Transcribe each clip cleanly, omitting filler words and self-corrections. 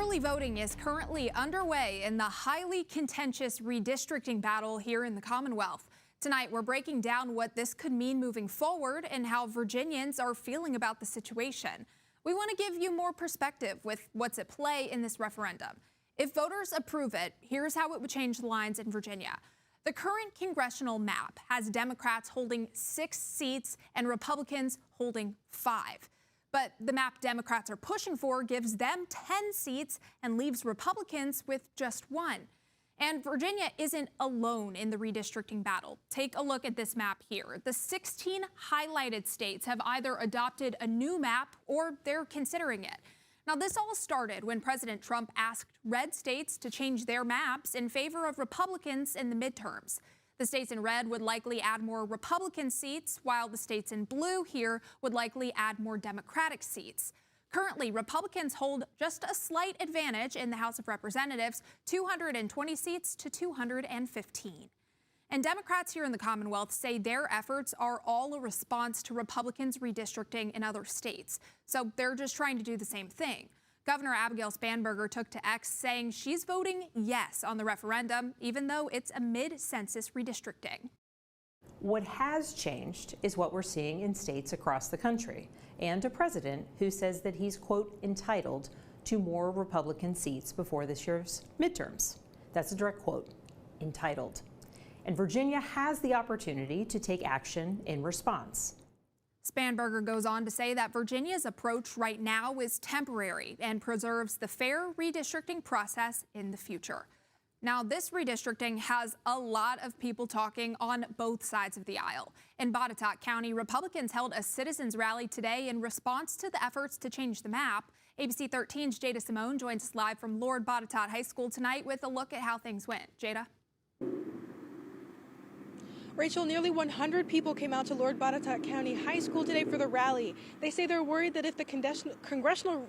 Early voting is currently underway in the highly contentious redistricting battle here in the Commonwealth. Tonight, we're breaking down what this could mean moving forward and how Virginians are feeling about the situation. We want to give you more perspective with what's at play in this referendum. If voters approve it, here's how it would change the lines in Virginia. The current congressional map has Democrats holding 6 seats and Republicans holding 5. But the map Democrats are pushing for gives them 10 seats and leaves Republicans with just 1. And Virginia isn't alone in the redistricting battle. Take a look at this map here. The 16 highlighted states have either adopted a new map or they're considering it. Now, this all started when President Trump asked red states to change their maps in favor of Republicans in the midterms. The states in red would likely add more Republican seats, while the states in blue here would likely add more Democratic seats. Currently, Republicans hold just a slight advantage in the House of Representatives, 220 seats to 215. And Democrats here in the Commonwealth say their efforts are all a response to Republicans redistricting in other states. So they're just trying to do the same thing. Governor Abigail Spanberger took to X saying she's voting yes on the referendum, even though it's a mid-census redistricting. What has changed is what we're seeing in states across the country, and a president who says that he's, quote, entitled to more Republican seats before this year's midterms. That's a direct quote, entitled. And Virginia has the opportunity to take action in response. Spanberger goes on to say that Virginia's approach right now is temporary and preserves the fair redistricting process in the future. Now, this redistricting has a lot of people talking on both sides of the aisle. In Botetourt County, Republicans held a citizens rally today in response to the efforts to change the map. ABC 13's Jada Simone joins us live from Lord Botetourt High School tonight with a look at how things went. Jada? Rachel, nearly 100 people came out to Lord Botetourt County High School today for the rally. They say they're worried that if the congressional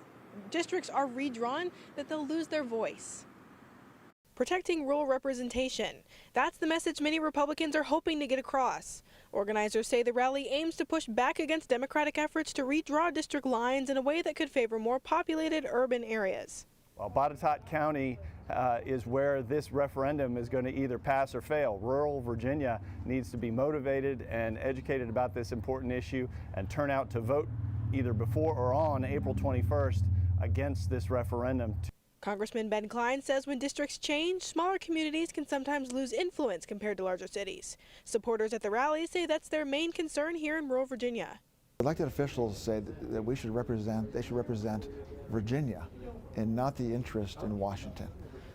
districts are redrawn, that they'll lose their voice. Protecting rural representation. That's the message many Republicans are hoping to get across. Organizers say the rally aims to push back against Democratic efforts to redraw district lines in a way that could favor more populated urban areas. Well, Botetourt County is where this referendum is going to either pass or fail. Rural Virginia needs to be motivated and educated about this important issue and turn out to vote either before or on April 21st against this referendum. Congressman Ben Cline says when districts change, smaller communities can sometimes lose influence compared to larger cities. Supporters at the rally say that's their main concern here in rural Virginia. Elected officials say that they should represent Virginia and not the interest in Washington.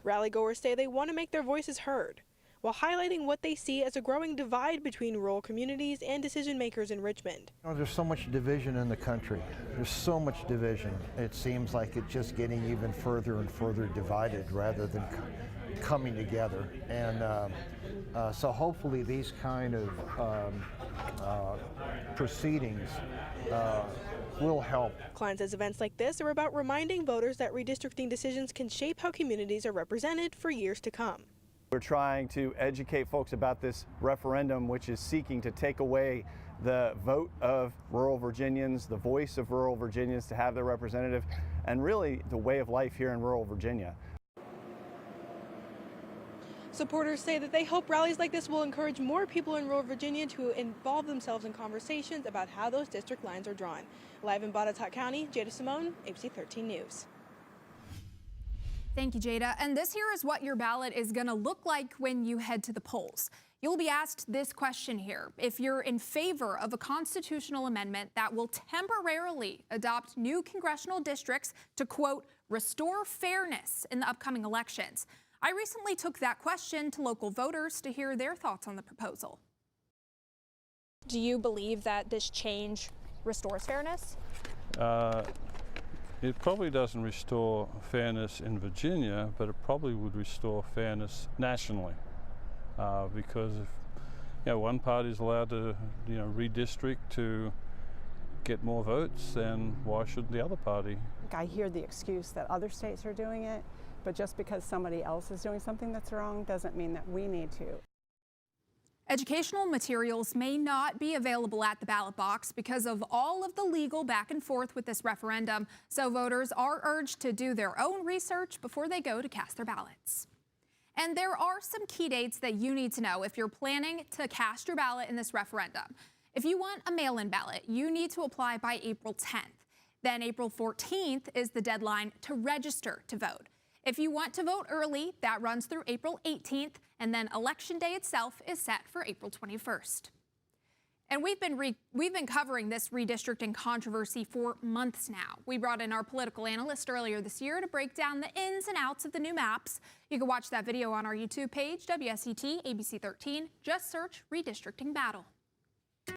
Rallygoers say they want to make their voices heard, while highlighting what they see as a growing divide between rural communities and decision makers in Richmond. You know, there's so much division in the country. There's so much division. It seems like it's just getting even further and further divided rather than coming together. And so hopefully these kind of proceedings will help. Klein says events like this are about reminding voters that redistricting decisions can shape how communities are represented for years to come. We're trying to educate folks about this referendum, which is seeking to take away the vote of rural Virginians, the voice of rural Virginians to have their representative, and really the way of life here in rural Virginia. Supporters say that they hope rallies like this will encourage more people in rural Virginia to involve themselves in conversations about how those district lines are drawn. Live in Botetourt County, Jada Simone, ABC 13 News. Thank you, Jada. And this here is what your ballot is going to look like when you head to the polls. You'll be asked this question here. If you're in favor of a constitutional amendment that will temporarily adopt new congressional districts to, quote, restore fairness in the upcoming elections. I recently took that question to local voters to hear their thoughts on the proposal. Do you believe that this change restores fairness? It probably doesn't restore fairness in Virginia, but it probably would restore fairness nationally. Because if one party is allowed to redistrict to get more votes, then why shouldn't the other party? I hear the excuse that other states are doing it, but just because somebody else is doing something that's wrong doesn't mean that we need to. Educational materials may not be available at the ballot box because of all of the legal back and forth with this referendum, so voters are urged to do their own research before they go to cast their ballots. And there are some key dates that you need to know if you're planning to cast your ballot in this referendum. If you want a mail-in ballot, you need to apply by April 10th. Then April 14th is the deadline to register to vote. If you want to vote early, that runs through April 18th, and then Election Day itself is set for April 21st. And we've been covering this redistricting controversy for months now. We brought in our political analyst earlier this year to break down the ins and outs of the new maps. You can watch that video on our YouTube page, WSET ABC 13. Just search Redistricting Battle.